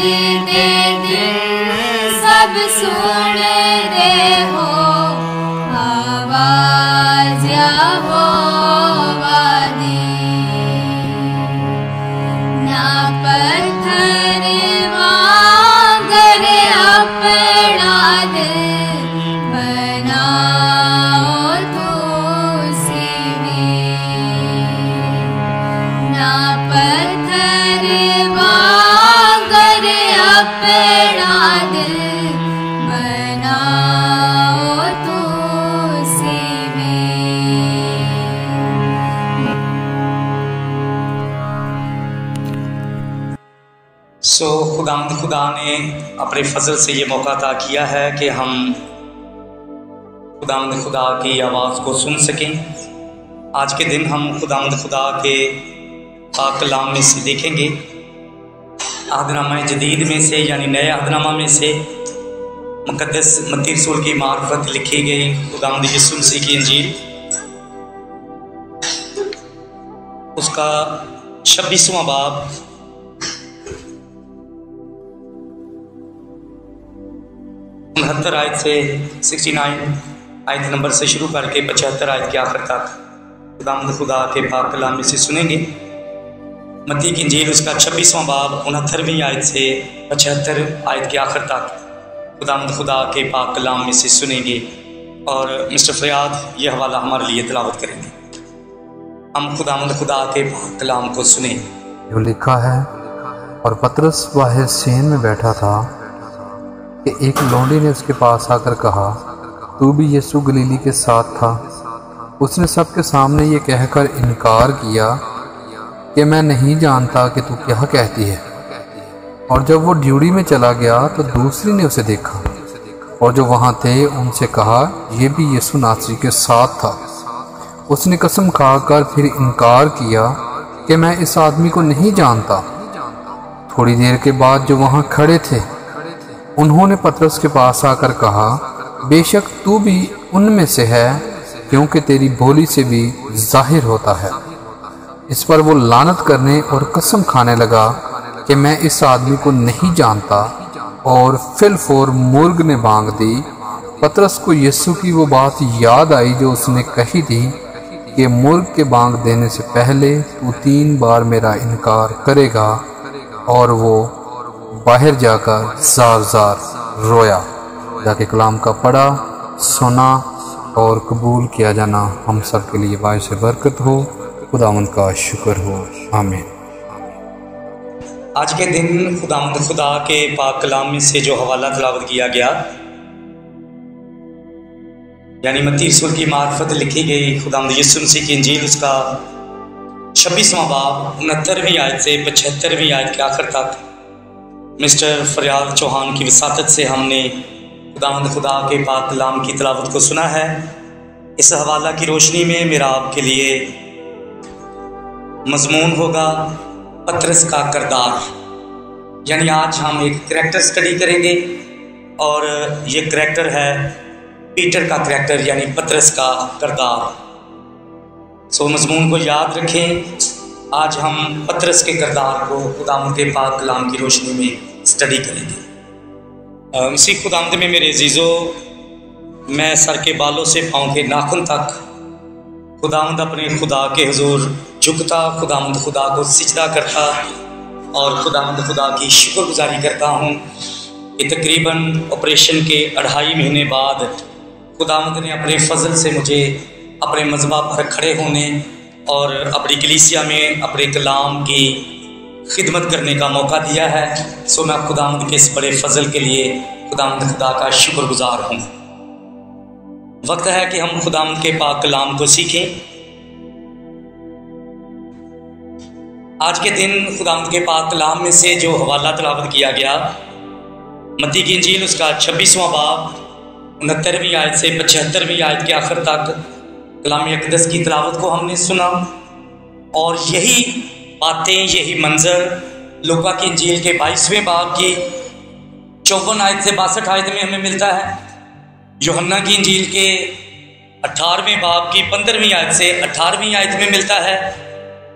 दे दिल सब सुन रहे हो आवाज यहोवा दी। ना पत्थर मांगर अपना दिल बनाओ तो सीवी। ना पत्थर मांगर अपना दिल बनाओ तो सीवी। सो खुदा ने अपने फजल से ये मौका अता किया है कि हम खुदा की आवाज़ को सुन सकें। आज के दिन हम खुदा के पाक कलाम में से देखेंगे, अहदनामा जदीद में से यानी नए अहदनामा में से मुक़द्दस मत्ती रसूल की मार्फत लिखी गई खुदावंद यीशु मसीह की इंजील, उसका 26वां बाब आयत से 69 आयत नंबर से शुरू करके 75 आयत के आखिर तक खुदा के पाक कलाम में से सुनेंगे। मत्ती की इंजील उसका 26वां बाब 69वीं आयत से 75 आयत के आखिर तक खुदा के पाक कलाम में से सुनेंगे। और मिस्टर फरियाद ये हवाला हमारे लिए तिलावत करेंगे। हम खुदा के पाक कलाम को सुने। जो लिखा है, और पतरस वाहिद सेन में बैठा था कि एक लौंडी ने उसके पास आकर कहा, तू भी यीशु गलीली के साथ था। उसने सबके सामने ये कहकर इनकार किया कि मैं नहीं जानता कि तू क्या कहती है। और जब वो ड्यूटी में चला गया तो दूसरी ने उसे देखा और जो वहाँ थे उनसे कहा, ये भी यीशु नासरी के साथ था। उसने कसम खाकर फिर इनकार किया कि मैं इस आदमी को नहीं जानता। थोड़ी देर के बाद जो वहाँ खड़े थे उन्होंने पतरस के पास आकर कहा, बेशक तू भी उनमें से है, क्योंकि तेरी बोली से भी जाहिर होता है। इस पर वो लानत करने और कसम खाने लगा कि मैं इस आदमी को नहीं जानता। और फिलफोर मुर्ग ने बांग दी। पतरस को यीशु की वो बात याद आई जो उसने कही थी कि मुर्ग के बांग देने से पहले तू 3 बार मेरा इनकार करेगा। और वो बाहर जाकर जार रोया। जाके कलाम का पढ़ा, सुना और कबूल किया जाना हम सब के लिए बायस बरकत हो। खुदावंद का शुक्र हो, आमीन। आज के दिन खुदा के पाक कलाम में से जो हवाला तिलावत किया गया, यानी मत्ती रसूल की मार्फत लिखी गई खुदावंद यीशु मसीह की इंजील, उसका 26वां बाब 69वीं आयत से 75वीं आयत के आखिर तक मिस्टर फरियाद चौहान की वसातत से हमने खुदा के पाक कलाम की तिलावत को सुना है। इस हवाला की रोशनी में मेरा आपके लिए मजमून होगा पतरस का किरदार। यानी आज हम एक करैक्टर स्टडी करेंगे और ये करैक्टर है पीटर का करैक्टर, यानी पतरस का किरदार। सो मजमून को याद रखें। आज हम पतरस के किरदार को खुदावंद के पाक कलाम की रोशनी में स्टडी करेंगे। इसी खुदावंद में मेरे अजीज़ो, मैं सर के बालों से पाँव के नाखून तक खुदावंद अपने खुदा के हुजूर झुकता, खुदावंद खुदा को सिजदा करता और खुदावंद खुदा की शुक्रगुजारी करता हूँ कि तकरीबन ऑपरेशन के 2.5 महीने बाद खुदावंद ने अपने फजल से मुझे अपने मज़बा पर खड़े होने और अपनी कलीसिया में अपने कलाम की खिदमत करने का मौका दिया है। सो मैं खुदावंद के इस बड़े फजल के लिए खुदावंद खुदा का शुक्रगुजार हूँ। वक्त है कि हम खुदावंद के पाक कलाम को सीखें। आज के दिन खुदावंद के पाक कलाम में से जो हवाला तिलावत किया गया, मत्ती की इंजील उसका 26वां बाब 69वीं आयत से 75वीं आयत के आखिर तक कलाम अक़दस की तिलावत को हमने सुना। और यही बातें, यही मंजर लूका की इंजील के 22वें बाब की 54 आयत से 62 आयत में हमें मिलता है। यूहन्ना की इंजील के 18वें बाब की 15वीं आयत से 18वीं आयत में मिलता है।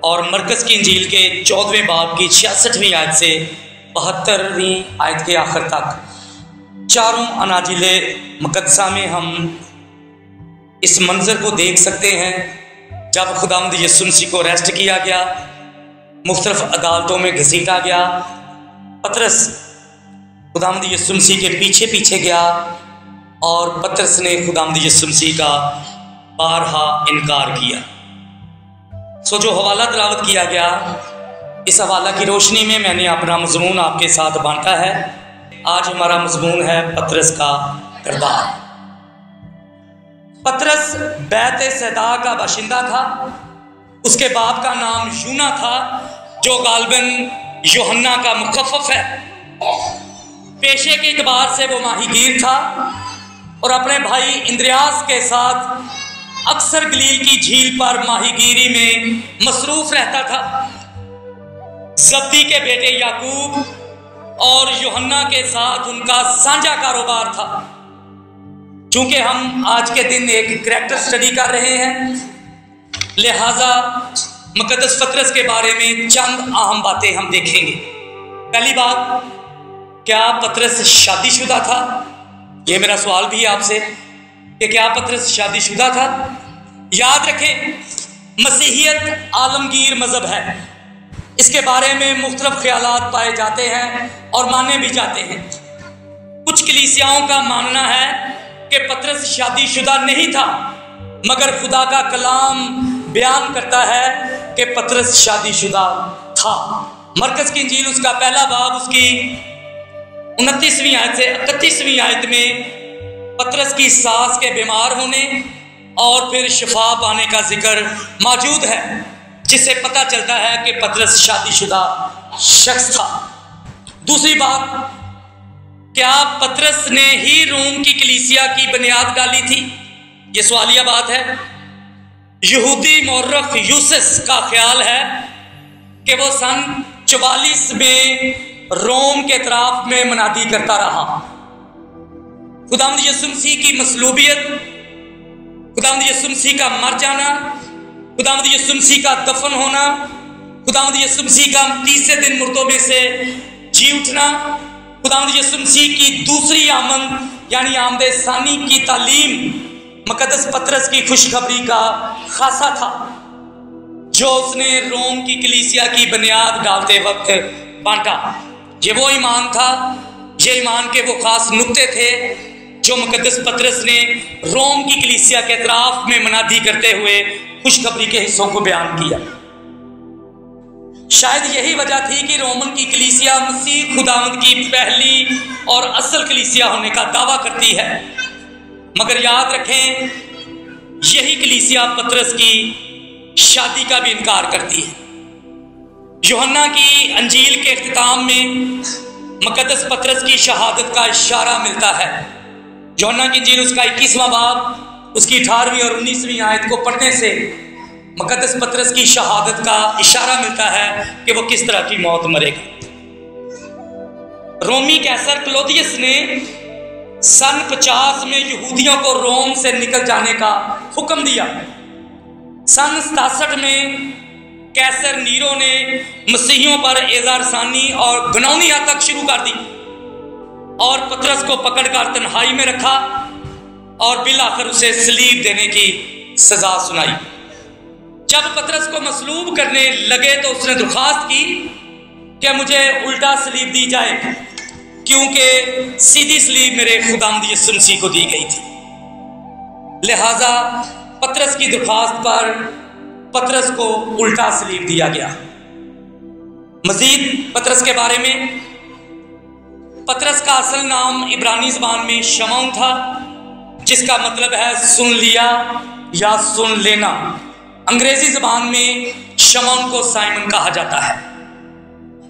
और मरकस की इंजील के 14वें बाब की 66वीं आयत से 72वीं आयत के आखिर तक चारों अनाजिले मुकद्दसा में हम इस मंजर को देख सकते हैं जब खुदावंद यीशु मसीह को अरेस्ट किया गया, मुख्तलिफ अदालतों में घसीटा गया। पतरस खुदावंद यीशु मसीह के पीछे पीछे गया और पतरस ने खुदावंद यीशु मसीह का बारहा इनकार किया। सो जो हवाला तिलावत किया गया, इस हवाला की रोशनी में मैंने अपना मजमून आपके साथ बांटा है। आज हमारा मजमून है पतरस का किरदार। पतरस बैत सैदा का बाशिंदा था। उसके बाप का नाम यूना था, जो गालबन यूहन्ना का मुखफ़फ़ है। पेशे के एतबार से वो माहीगीर था और अपने भाई इंद्रियास के साथ अक्सर गलील की झील पर माहीगीरी में मसरूफ रहता था। जब्दी के बेटे याकूब और यूहन्ना के साथ उनका साझा कारोबार था। चूंकि हम आज के दिन एक करैक्टर स्टडी कर रहे हैं, लिहाजा मुकद्दस पतरस के बारे में चंद अहम बातें हम देखेंगे। पहली बात, क्या पतरस शादीशुदा था? यह मेरा सवाल भी है आपसे कि क्या पतरस शादीशुदा था? याद रखें, मसीहियत आलमगीर मजहब है। इसके बारे में मुख्तलिफ ख्यालात पाए जाते हैं और माने भी जाते हैं। कुछ कलीसियाओं का मानना है कि पतरस शादीशुदा नहीं था, मगर खुदा का कलाम बयान करता है कि पतरस शादीशुदा था। मरकज़ की इंजील उसका पहला बाब उसकी 29वीं आयत से 31वीं आयत में पतरस की सास के बीमार होने और फिर शिफा पाने का जिक्र मौजूद है, जिससे पता चलता है कि पतरस शादीशुदा शख्स था। दूसरी बात, क्या पतरस ने ही रोम की कलीसिया की बुनियाद डाली थी? यह सवालिया बात है। यहूदी मौरख यूसस का ख्याल है कि वो सन 44 में रोम के इतराफ में मनादी करता रहा। खुदावंद यीशु मसीह की मसलूबियत, खुदावंद यीशु मसीह का मर जाना, खुदावंद यीशु मसीह का दफन होना, खुदावंद यीशु मसीह का तीसरे दिन मुर्दों में से जी उठना, खुदावंद यीशु मसीह की दूसरी आमद यानी आमदे सानी की तालीम मुकद्दस पतरस की खुशखबरी का खासा था, जो उसने रोम की कलीसिया की बुनियाद डालते वक्त बांटा। ये वो ईमान था, ये ईमान के वो खास नुक्ते थे जो मुकद्दस पतरस ने रोम की कलीसिया के इतराफ में मनादी करते हुए खुशखबरी के हिस्सों को बयान किया। शायद यही वजह थी कि रोमन की कलीसिया मसीह खुदावंद की पहली और असल कलीसिया होने का दावा करती है, मगर याद रखें, यही कलीसिया पतरस की शादी का भी इनकार करती है। यूहन्ना की अंजील के इख्तिताम में मुकद्दस पतरस की शहादत का इशारा मिलता है। यूहन्ना की अंजील उसका 21वां बाब उसकी 18वीं और 19वीं आयत को पढ़ने से मुकद्दस पतरस की शहादत का इशारा मिलता है कि वो किस तरह की मौत मरेगा। रोमी कैसर क्लोदियस ने सन 50 में यहूदियों को रोम से निकल जाने का हुक्म दिया। सन 67 में कैसर नीरो ने मसीहियों पर एजारसानी और घिनौनी हत्या शुरू कर दी और पतरस को पकड़कर तन्हाई में रखा और बिल आखिर उसे सलीब देने की सजा सुनाई। जब पतरस को मसलूब करने लगे तो उसने दरख्वास्त की कि मुझे उल्टा सलीब दी जाए, क्योंकि सीधी सलीब मेरे खुदावंद यीशु मसीह को दी गई थी। लिहाजा पतरस की दरख्वास्त पर पतरस को उल्टा सलीब दिया गया। मजीद पतरस के बारे में, पतरस का असल नाम इब्रानी ज़बान में शमौन था, जिसका मतलब है सुन लिया या सुन लेना। अंग्रेजी ज़बान में शमौन को साइमन कहा जाता है।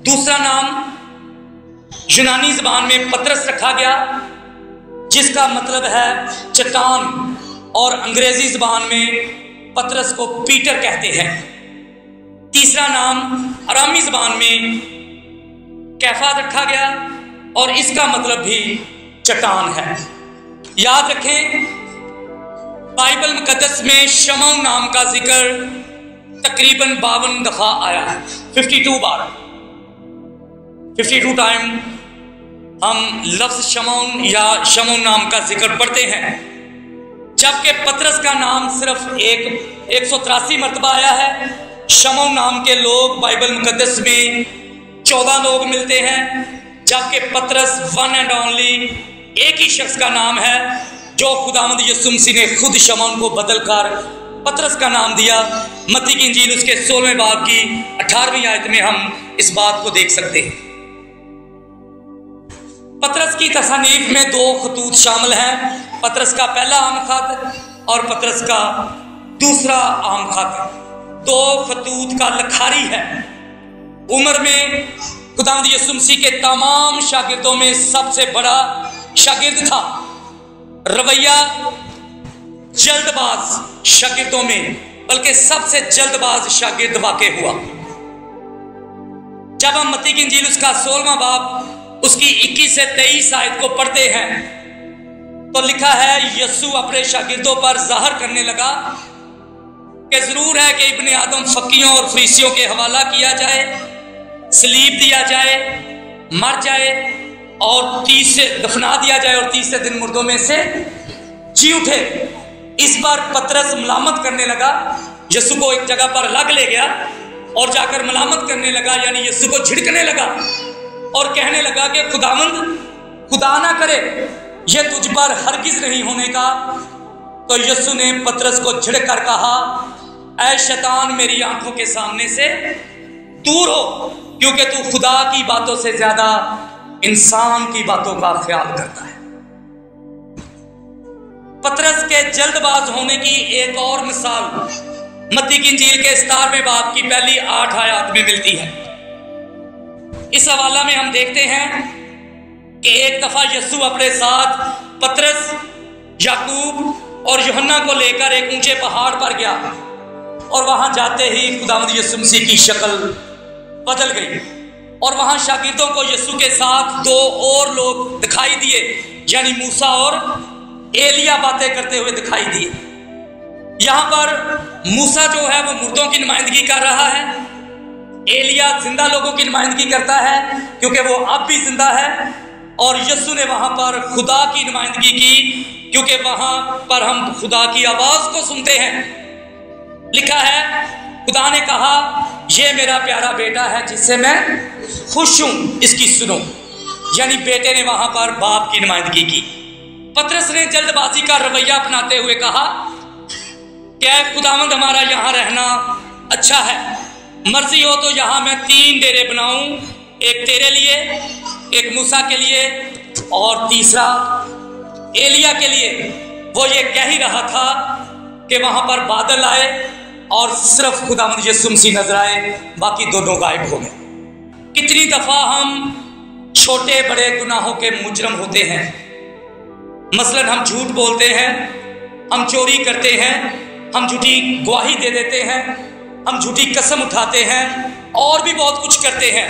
दूसरा नाम यूनानी ज़बान में पतरस रखा गया, जिसका मतलब है चट्टान, और अंग्रेजी ज़बान में पतरस को पीटर कहते हैं। तीसरा नाम अरामी ज़बान में कैफा रखा गया और इसका मतलब भी चट्टान है। याद रखें, बाइबल मुकद्दस में शमौन नाम का जिक्र तकरीबन 52 दफा आया है, 52 बार। 52 टाइम हम लफ्ज शमौन या शमौन नाम का जिक्र पढ़ते हैं, जबकि पतरस का नाम सिर्फ 183 मरतबा आया है। शमौन नाम के लोग बाइबल मुकद्दस में 14 लोग मिलते हैं, जबकि पतरस वन एंड ओनली एक ही शख्स का नाम है जो खुदावंद यीशु मसीह ने खुद शमौन को बदलकर पतरस का नाम दिया। मत्ती की इंजील उसके 16वें बाब की 18वीं आयत में हम इस बात को देख सकते हैं। पतरस की तसनीफ में 2 खतूत शामिल हैं, पतरस का पहला आम खत और पतरस का दूसरा आम खत। 2 खतूत का लखारी है। उम्र में खुदावंद यीशु मसीह के तमाम शागिर्दों में सबसे बड़ा शागिर्द था। रवैया जल्दबाज शागिर्दों में, बल्कि सबसे जल्दबाज शागिर्द वाक़ हुआ। जब हम मत्ती की इंजील उसका 16वां बाब उसकी 21 से 23 आयत को पढ़ते हैं तो लिखा है, यीशु अपने शागिर्दों पर ज़ाहिर करने लगा कि जरूर है कि इब्ने आदम फकीयों और फरीसियों के हवाला किया जाए, सलीब दिया जाए, मर जाए और 30 से दफना दिया जाए और 30 दिन मुर्दों में से जी उठे। इस पर पतरस मलामत करने लगा। यीशु को एक जगह पर अलग ले गया और जाकर मलामत करने लगा, यानी यीशु को झिड़कने लगा और कहने लगा कि खुदावंद, खुदा ना करे ये तुझ पर हरगिज नहीं होने का। तो यीशु ने पतरस को झिड़क कर कहा, ऐ शैतान, मेरी आंखों के सामने से दूर हो, क्योंकि तू खुदा की बातों से ज्यादा इंसान की बातों का ख्याल करता है। पतरस के जल्दबाज होने की एक और मिसाल मत्ती की इंजील के 17वें बाब की पहली 8 आयत में मिलती है। इस हवाला में हम देखते हैं कि एक दफा यीशु अपने साथ पतरस, याकूब और यूहन्ना को लेकर एक ऊंचे पहाड़ पर गया और वहां जाते ही खुदावंद यीशु मसीह की शक्ल बदल गई और वहां शागिर्दों को यीशु के साथ 2 और लोग दिखाई दिए, यानी मूसा और एलिया बातें करते हुए दिखाई दिए। यहां पर मूसा जो है वो मुर्दों की नुमाइंदगी कर रहा है, एलिया जिंदा लोगों की नुमाइंदगी करता है क्योंकि वो अब भी जिंदा है, और यीशु ने वहां पर खुदा की नुमाइंदगी की क्योंकि वहां पर हम खुदा की आवाज को सुनते हैं। लिखा है, खुदा ने कहा, ये मेरा प्यारा बेटा है जिससे मैं खुश हूं, इसकी सुनो। यानी बेटे ने वहां पर बाप की नुमाइंदगी की। पतरस ने जल्दबाजी का रवैया अपनाते हुए कहा, क्या खुदावंद, हमारा यहाँ रहना अच्छा है, मर्जी हो तो यहाँ मैं 3 डेरे बनाऊं, एक तेरे लिए, एक मूसा के लिए और तीसरा एलिया के लिए। वो ये कह ही रहा था कि वहां पर बादल आए और सिर्फ खुदावंद यीशु मसीह नजर आए, बाकी दोनों गायब हो गए। कितनी दफा हम छोटे बड़े गुनाहों के मुजरम होते हैं। मसलन हम झूठ बोलते हैं, हम चोरी करते हैं, हम झूठी गवाही दे देते हैं, हम झूठी कसम उठाते हैं और भी बहुत कुछ करते हैं।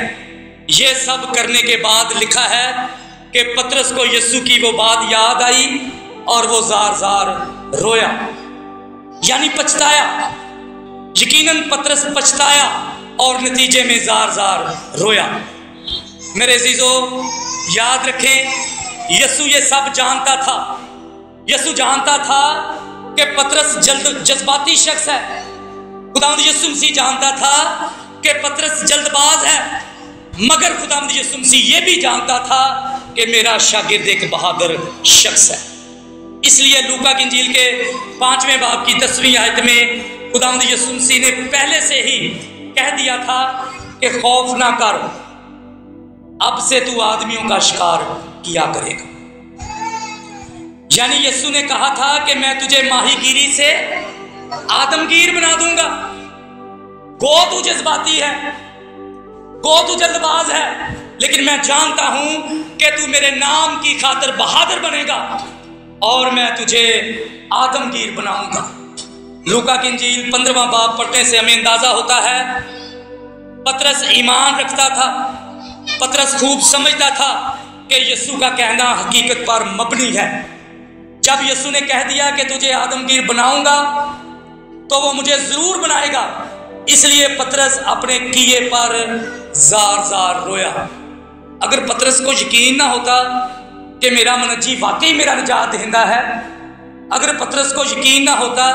ये सब करने के बाद लिखा है कि पतरस को यीशु की वो बात याद आई और वो जार जार रोया, यानी पछताया। यकीनन पतरस पछताया और नतीजे में जार जार रोया। मेरे अजीजों, याद रखें, यीशु ये सब जानता था। यीशु जानता था कि पतरस जज्बाती शख्स है। खुदावंद यीशु मसीह जानता था कि पतरस जल्दबाज है, मगर खुदावंद यीशु मसीह ये भी जानता था कि मेरा शागिर्द एक बहादुर शख्स है। इसलिए लूका की इंजील के 5वें बाब की 10वीं आयत में खुदावंद यीशु मसीह ने पहले से ही कह दिया था कि खौफ ना कर, अब से तू आदमियों का शिकार किया करेगा। यानी यीशु ने कहा था कि मैं तुझे माहीगीरी से आदमगीर बना दूंगा। गो तू जज्बाती है, गो तू जल्दबाज है, लेकिन मैं जानता हूं कि तू मेरे नाम की खातिर बहादुर बनेगा और मैं तुझे आदमगीर बनाऊंगा। लूका की इंजील 15वां बाब पढ़ने से हमें अंदाजा होता है पतरस ईमान रखता था। पतरस खूब समझता था कि यीशु का कहना हकीकत पर मबनी है। जब यीशु ने कह दिया कि तुझे आदमगीर बनाऊंगा तो वो मुझे जरूर बनाएगा, इसलिए पतरस अपने किए पर जार जार रोया। अगर पतरस को यकीन ना होता कि मेरा मनजी वाकई मेरा निजात दहिंदा है, अगर पतरस को यकीन ना होता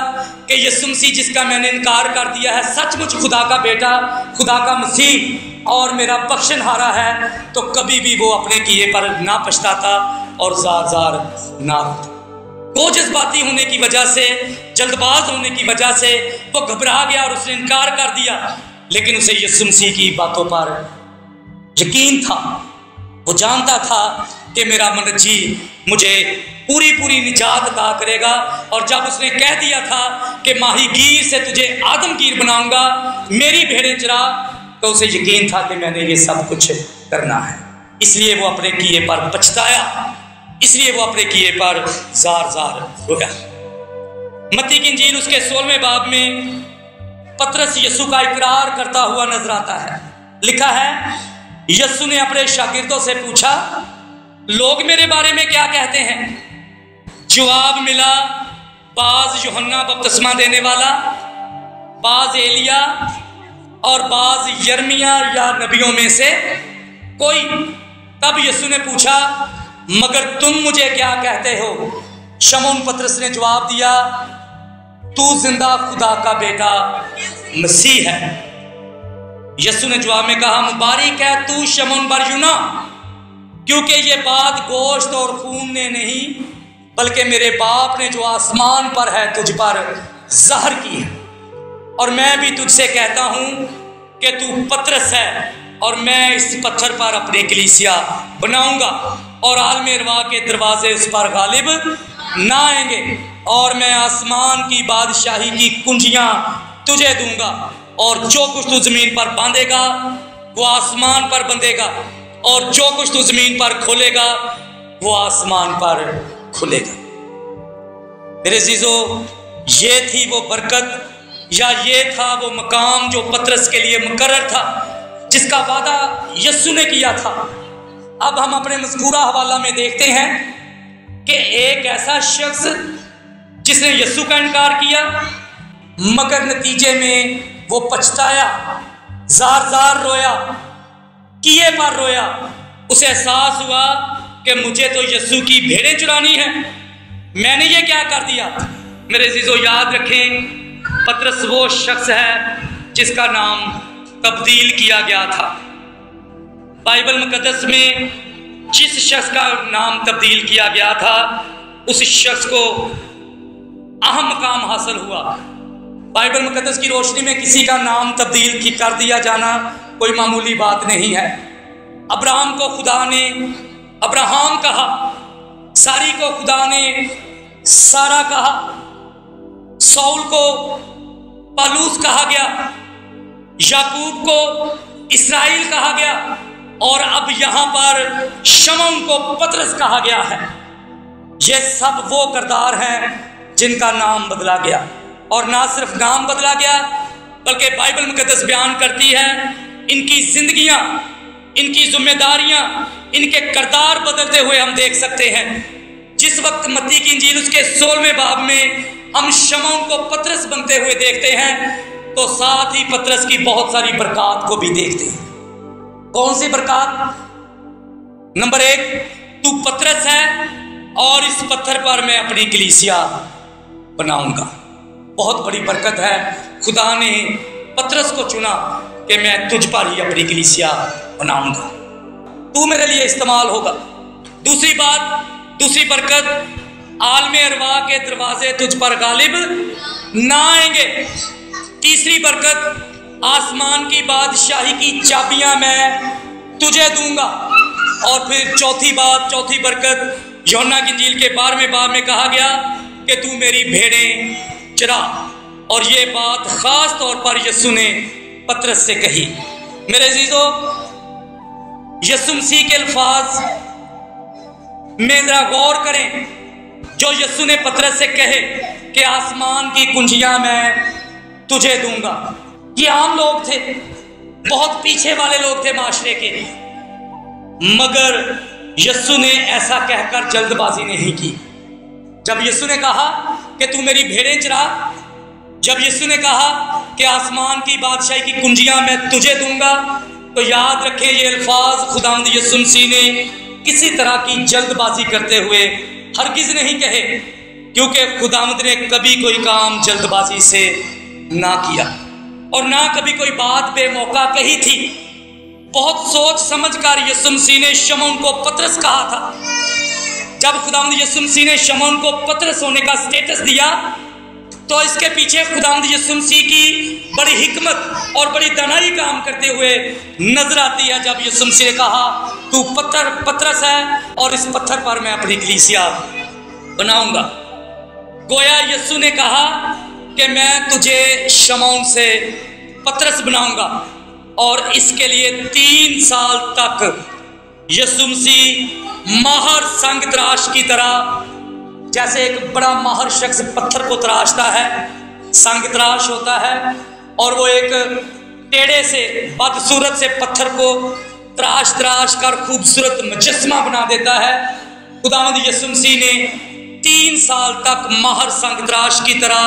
कि यीशु मसीह जिसका मैंने इनकार कर दिया है सचमुच खुदा का बेटा, खुदा का मसीह और मेरा बख्शनहारा है, तो कभी भी वो अपने किए पर ना पछताता और जार जार ना होता। वो जज्बाती होने की वजह से, जल्दबाज होने की वजह से वो घबरा गया और उसने इनकार कर दिया, लेकिन उसे यीशु मसीह की बातों पर यकीन था। वो जानता था कि मेरा मनजी मुझे पूरी पूरी निजात अता करेगा। और जब उसने कह दिया था कि माहीगीर से तुझे आदमगीर बनाऊंगा, मेरी भेड़ें चरा, तो उसे यकीन था कि मैंने ये सब कुछ करना है। इसलिए वो अपने किए पर पछताया, इसलिए वो अपने किए पर जार जार रोया। मत्ती की इंजील उसके 16वें बाब में पतरस यीशु का इकरार करता हुआ नजर आता है। लिखा है, यीशु ने अपने शागिर्दों से पूछा, लोग मेरे बारे में क्या कहते हैं? जवाब मिला, बाज यूहन्ना बपतिस्मा देने वाला, बाज एलिया और बाज यर्मिया या नबियों में से कोई। तब यीशु ने पूछा, मगर तुम मुझे क्या कहते हो? शमौन पतरस ने जवाब दिया, तू जिंदा खुदा का बेटा मसीह है। यीशु ने जवाब में कहा, मुबारक है तू शमौन बरयूना, क्योंकि ये बात गोश्त और खून ने नहीं बल्कि मेरे बाप ने जो आसमान पर है तुझ पर ज़ाहिर की है। और मैं भी तुझसे कहता हूं कि तू पतरस है और मैं इस पत्थर पर अपनी कलीसिया बनाऊंगा और आलम अरवाह के दरवाजे उस पर गालिब ना आएंगे। और मैं आसमान की बादशाही की कुंजियां तुझे दूंगा और जो कुछ तू जमीन पर बांधेगा वो आसमान पर बंधेगा और जो कुछ तू जमीन पर खोलेगा वो आसमान पर खुलेगा। मेरे अजीजों, ये थी वो बरकत या ये था वो मकाम जो पतरस के लिए मुकर्रर था, जिसका वादा यीशु ने किया था। अब हम अपने मज़कूरा हवाला में देखते हैं कि एक ऐसा शख्स जिसने यीशु का इनकार किया, मगर नतीजे में वो पछताया, जार जार रोया, किए पर रोया। उसे एहसास हुआ कि मुझे तो यीशु की भेड़ें चुरानी है, मैंने ये क्या कर दिया। मेरे अजीजों, याद रखें, पतरस वो शख्स है जिसका नाम तब्दील किया गया था। बाइबल मुकद्दस में जिस शख्स का नाम तब्दील किया गया था उस शख्स को अहम मकाम हासिल हुआ। बाइबल मुकद्दस की रोशनी में किसी का नाम तब्दील कर दिया जाना कोई मामूली बात नहीं है। अब्राहम को खुदा ने अब्राहम कहा, सारी को खुदा ने सारा कहा, सौल को पालूस कहा गया, याकूब को इस्राइल कहा गया और अब यहां पर शमौन को पतरस कहा गया है। ये सब वो किरदार हैं जिनका नाम बदला गया। और ना सिर्फ नाम बदला गया बल्कि बाइबल मुकद्दस बयान करती है इनकी जिंदगियां, इनकी जिम्मेदारियां, इनके किरदार बदलते हुए हम देख सकते हैं। जिस वक्त मत्ती की इंजील उसके 16वें बाब में हम शमौन को पतरस बनते हुए देखते हैं तो साथ ही पतरस की बहुत सारी बरकत को भी देखते हैं। कौन सी बरकत? नंबर 1, तू पतरस है और इस पत्थर पर मैं अपनी कलीसिया बनाऊंगा। बहुत बड़ी बरकत है। खुदा ने पतरस को चुना कि मैं तुझ पर ही अपनी कलीसिया बनाऊंगा, तू मेरे लिए इस्तेमाल होगा। दूसरी बात, दूसरी बरकत, आलम अरवाह के दरवाजे तुझ पर गालिब ना आएंगे। तीसरी बरकत, आसमान की बादशाही की चाबियां मैं तुझे दूंगा। और फिर चौथी बात, चौथी बरकत, यूहन्ना की इंजील के 12वें बाब में कहा गया कि तू मेरी भेड़ें चरा। और ये बात खास तौर पर यीशु ने पतरस से कही। मेरे अजीजों, यीशु मसीह के अल्फाज में जरा गौर करें जो यीशु ने पतरस से कहे कि आसमान की कुंजियां मैं तुझे दूंगा। ये आम लोग थे, बहुत पीछे वाले लोग थे माशरे के, मगर यीशु ने ऐसा कहकर जल्दबाजी नहीं की। जब यीशु ने कहा कि तू मेरी भेड़ें चरा, जब यीशु ने कहा कि आसमान की बादशाही की कुंजियां मैं तुझे दूंगा, تو یاد رکھیں یہ الفاظ خداوند یسوع مسیح نے کسی طرح کی جلد بازی کرتے ہوئے ہرگز نہیں کہے، کیونکہ خداوند نے کبھی کوئی کام جلد بازی سے نہ کیا اور نہ کبھی کوئی بات بے موقع کہی تھی۔ بہت سوچ سمجھ کر یسوع مسیح نے شمعون کو پطرس کہا تھا۔ جب خداوند یسوع مسیح نے شمعون کو پطرس ہونے کا سٹیٹس دیا تو اس کے پیچھے خداوند یسوع مسیح کی بڑی حکمت اور بڑی دانائی کام کرتے ہوئے نظر آتی ہے، جب یسوع مسیح نے کہا تو پطرس ہے اور اس پتھر پر میں اپنی کلیسیا بناؤں گا۔ گویا یسوع نے کہا کہ میں تجھے شمعون سے پطرس بناؤں گا، اور اس کے لیے 3 سال تک یسوع مسیح ماہر سنگ تراش کی طرح، جیسے ایک بڑا ماہر شخص پتھر کو تراشتا ہے، سنگ تراش ہوتا ہے اور وہ ایک ٹیڑے سے بدصورت سے پتھر کو تراش کر خوبصورت مجسمہ بنا دیتا ہے۔ خداوند یسوع مسیح نے 3 سال تک ماہر سنگ تراش کی طرح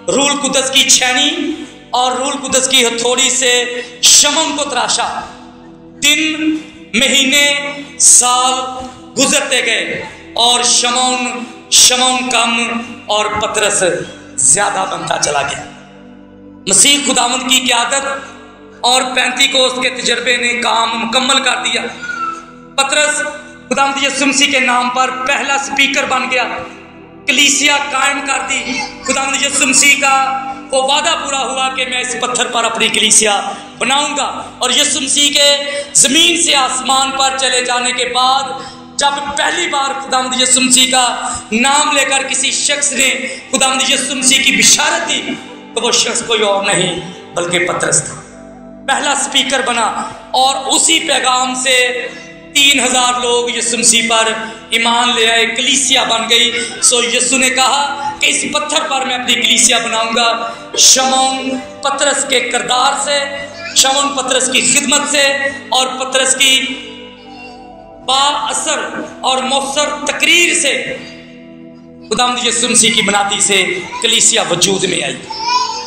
روح القدس کی چھینی اور روح القدس کی ہتھوڑی سے شمعون کو تراشا۔ دن، مہینے، سال گزرتے گئے اور شمعون کم اور پطرس زیادہ بنتا چلا گیا۔ مسیح خداوند کی قیادت اور پینتیکوست کے تجربے نے کام مکمل کر دیا۔ پطرس خداوند یسوع مسیح کے نام پر پہلا سپیکر بن گیا، کلیسیا قائم کر دی۔ خداوند یسوع مسیح کا وہ وعدہ پورا ہوا کہ میں اس پتھر پر اپنی کلیسیا بناؤں گا، اور یسوع مسیح کے زمین سے آسمان پر چلے جانے کے بعد جب پہلی بار خداوند یسوع مسیح کا نام لے کر کسی شخص نے خداوند یسوع مسیح کی بشارت دی تو وہ شخص کوئی اور نہیں بلکہ پطرس تھا۔ پہلا سپیکر بنا اور اسی پیغام سے 3000 لوگ یسوع مسیح پر ایمان لے آئے، کلیسیا بن گئی۔ سو یسوع نے کہا کہ اس پتھر پر میں اپنی کلیسیا بناؤں گا۔ شمعون پطرس کے کردار سے، شمعون پطرس کی خدمت سے اور پطرس کی با اثر اور مؤثر تقریر سے، خداوند یسوع مسیح کی بناتی سے کلیسیا وجود میں آئی،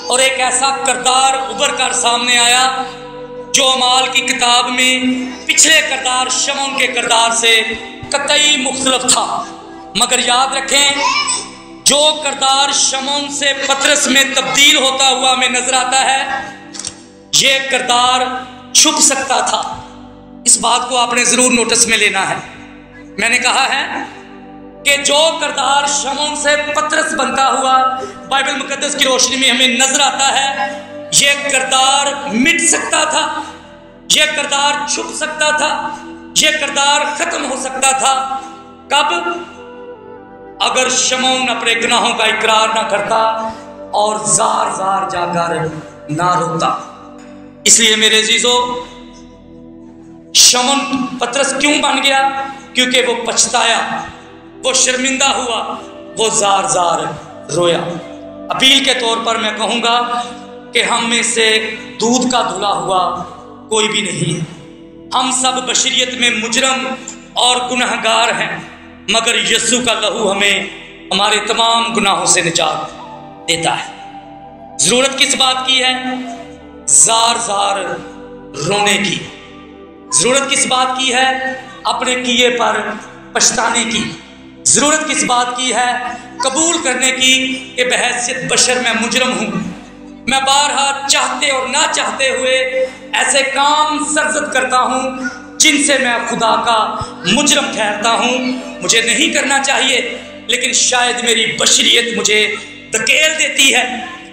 اور ایک ایسا کردار ابھر کر سامنے آیا جو اعمال کی کتاب میں پچھلے کردار شمعون کے کردار سے قطعی مختلف تھا۔ مگر یاد رکھیں جو کردار شمعون سے پطرس میں تبدیل ہوتا ہوا ہمیں نظر آتا ہے، یہ کردار چھپ سکتا تھا۔ اس بات کو آپ نے ضرور نوٹس میں لینا ہے۔ میں نے کہا ہے کہ جو کردار شمعون سے پطرس بنتا ہوا بائبل مقدس کی روشنی میں ہمیں نظر آتا ہے، یہ کردار مٹ سکتا تھا، یہ کردار چھپ سکتا تھا، یہ کردار ختم ہو سکتا تھا۔ کب؟ اگر شمعون اپنے گناہوں کا اقرار نہ کرتا اور زار جا کر نہ روتا۔ اس لیے میرے عزیزو، شمعون پطرس کیوں بن گیا؟ کیونکہ وہ پچھتایا، وہ شرمندہ ہوا، وہ زار رویا۔ اپیل کے طور پر میں کہوں گا کہ ہم میں سے دودھ کا دھلا ہوا کوئی بھی نہیں ہے۔ ہم سب بشریت میں مجرم اور گنہگار ہیں، مگر یسوع کا لہو ہمیں ہمارے تمام گناہوں سے نجات دیتا ہے۔ ضرورت کس بات کی ہے؟ زار رونے کی۔ ضرورت کس بات کی ہے؟ اپنے کیے پر پچھتانے کی۔ ضرورت کس بات کی ہے؟ قبول کرنے کی کہ بحیثیت بشر میں مجرم ہوں، میں بارہا چاہتے اور نہ چاہتے ہوئے ایسے کام سرزد کرتا ہوں جن سے میں خدا کا مجرم ٹھہرتا ہوں۔ مجھے نہیں کرنا چاہیے، لیکن شاید میری بشریت مجھے دھکیل دیتی ہے،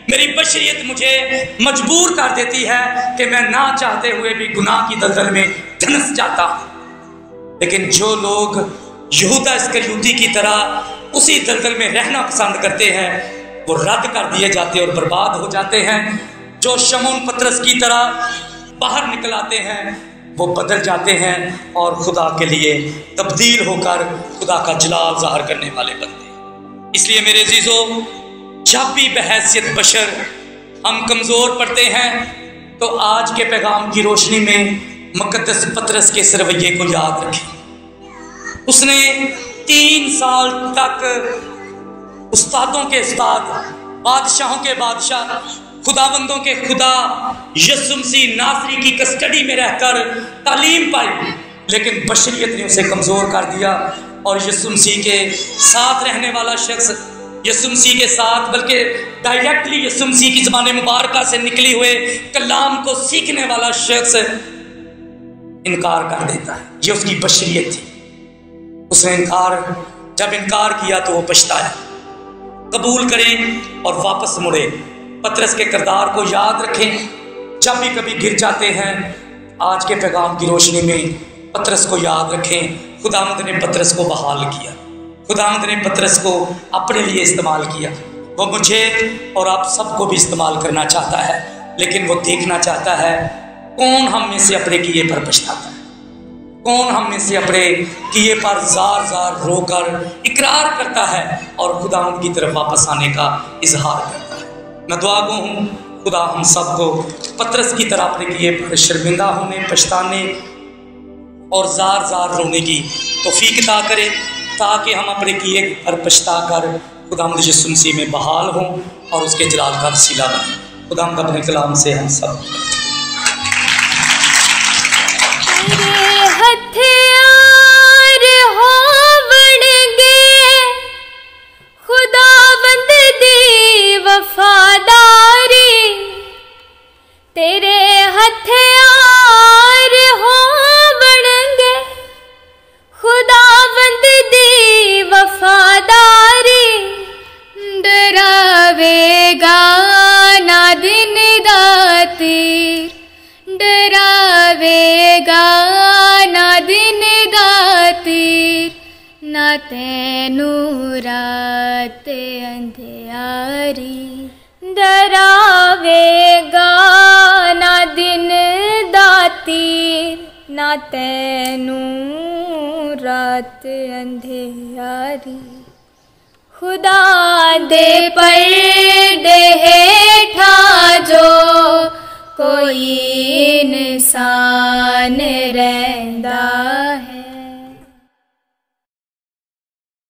میری بشریت مجھے مجبور کر دیتی ہے کہ میں نہ چاہتے ہوئے بھی گناہ کی دلدل میں دھنس جاتا ہوں۔ لیکن جو لوگ یہودا اسکریوتی کی طرح اسی دلدل میں رہنا پسند کرتے ہیں، وہ رد کر دیے جاتے اور برباد ہو جاتے ہیں۔ جو شمعون پطرس کی طرح باہر نکل آتے ہیں وہ بدل جاتے ہیں اور خدا کے لیے تبدیل ہو کر خدا کا جلال ظاہر کرنے والے بنتے ہیں۔ اس لیے میرے عزیزو، جب بھی بحیثیت بشر ہم کمزور پڑتے ہیں تو آج کے پیغام کی روشنی میں مقدس پطرس کے اس رویے کو یاد رکھیں۔ اس نے 3 سال تک استادوں کے استاد، بادشاہوں کے بادشاہ، खुदाबंदों के खुदा यीशु मसीह नासरी की कस्टडी में रहकर तालीम पाई, लेकिन बशरियत ने उसे कमज़ोर कर दिया और यीशु मसीह के साथ रहने वाला शख्स, यीशु मसीह के साथ बल्कि डायरेक्टली यीशु मसीह की ज़बान मुबारका से निकली हुए कलाम को सीखने वाला शख्स इनकार कर देता है। ये उसकी बशरियत थी। उसने जब इनकार किया तो वो पछताया। कबूल करें और वापस मुड़े। पतरस के किरदार को याद रखें। जब भी कभी गिर जाते हैं, आज के पैगाम की रोशनी में पतरस को याद रखें। खुदावंद ने पतरस को बहाल किया, खुदावंद ने पतरस को अपने लिए इस्तेमाल किया। वो मुझे और आप सबको भी इस्तेमाल करना चाहता है, लेकिन वो देखना चाहता है कौन हम में से अपने किए पर पछताता है, कौन हम में से अपने किए पर जार जार रोकर इकरार करता है और खुदावंद की तरफ वापस आने का इजहार करता है। मैं दुआ गो हूँ खुदा हम सबको पतरस की तरह अपने किए पर शर्मिंदा होने, पछताने और जार जार रोने की तौफीक अता करे, ताकि हम अपने किए पर पछता कर खुदावंद यीशु मसीह में बहाल हों और उसके जलाल का वसीला बने। खुदावंद अपने कलाम से हम सब हथियार होवणगे खुदावंद दी वफादारी, तेरे हथियार होवणगे खुदावंद दी वफादारी। डरावेगा ना दिन दा तीर, डरावेगा ना दिन दा तीर, ना तैनू रात अंधियारी। डरावेगा ना दिन दा तीर, ना तैनू रात अंधियारी। खुदा दे पर्दे हेठा जो कोई इंसान रहंदा है,